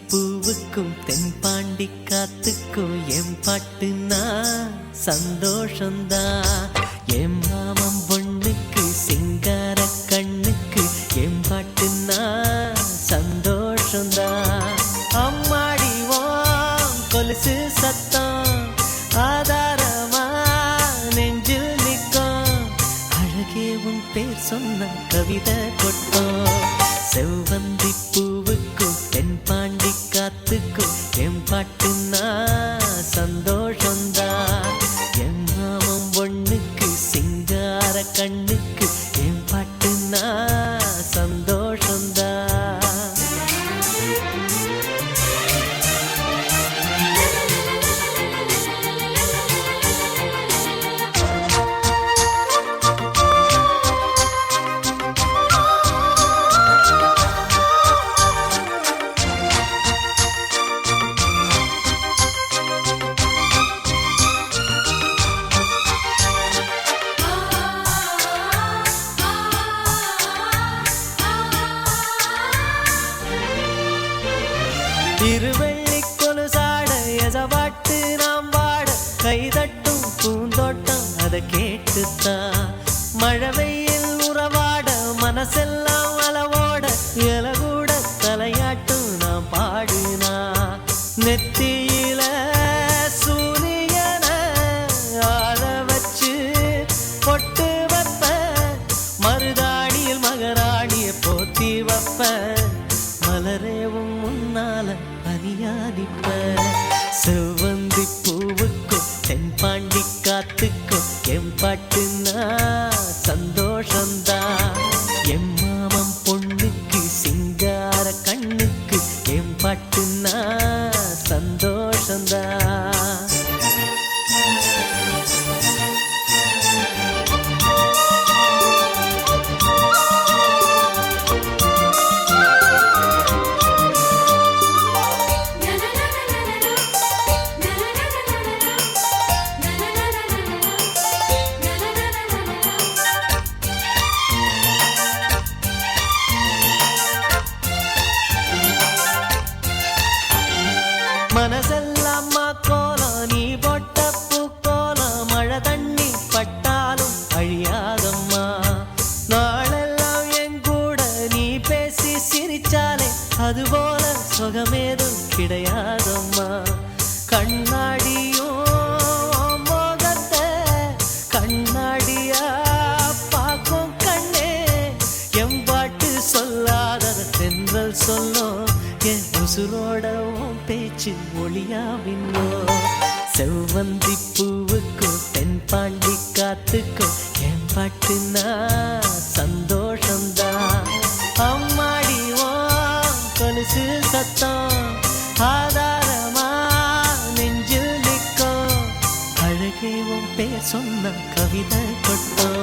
பூவுக்கும் தென்பாண்டி காத்துக்கும் என் பாட்டுனா சந்தோஷந்தான். என் மாமன் பொண்ணுக்கு சிங்கார கண்ணுக்கு என் பாட்டுனா சந்தோஷந்தான். அம்மாடி ஓம் கொலுசு சத்தம் ஆதாரமா நெஞ்சில் நிற்கும். அழகே உன் பேர் சொன்ன கவிதை கொட்டும். செவ்வந்தி பூவுக்கும் தென்பாண்டி காத்துக்கும் என் பாட்டுனா சந்தோஷந்தான். என் மாமன் பொண்ணுக்கு சிங்கார கண்ணுக்கு என் பாட்டுனா சந்தோஷந்தான். இருவெள்ளி கொலுசாட எசவாட்டு நாம் வாட கைதட்டும் பூந்தோட்டம் அதை கேட்டுத்தான். மழை வெயில் உறவாட மனசெல்லாம் அளவோட இலகூட தலையாட்டும் நாம் பாடினா. நெத்தியில சூரியன ஆட வச்சு பொட்டு வைப்ப, மருதாணியில் மகராணிய போத்தி வைப்ப, மலரேவும் முன்னால பனியாடிப்ப. செவ்வந்தி பூவுக்கும் தென்பாண்டி காத்துக்கும் என் பாட்டுனா சந்தோஷந்தான். என் மாமன் பொண்ணுக்கு சிங்கார கண்ணுக்கு என் பாட்டுனா சந்தோஷந்தான். மனசெல்லாம் கோலம் நீ போட்ட பூக்கோலம், மழை தண்ணி பட்டாலும் அழியாதம்மா. நாளெல்லாம் என் கூட நீ பேசி சிரிச்சாலே அதுபோல சுகமேதும் கிடையாதம்மா. கண்ணாடியும் மோகத்தை கண்ணாடியா பார்க்கும் கண்ணே, என் பாட்டு சொல்லாத தென்றல் சொல்லும். என் உசுரோட பேச்சு ஒளியாவின்னோ. செவ்வந்தி பூவுக்கும் தென்பாண்டி காத்துக்கும் என் பாட்டுனா சந்தோஷந்தான். அம்மாடி ஓம் கொலுசு சத்தம் ஆதாரமா நெஞ்சில் நிற்கும். அழகே உன் பேர் சொன்ன கவிதை கொட்டும்.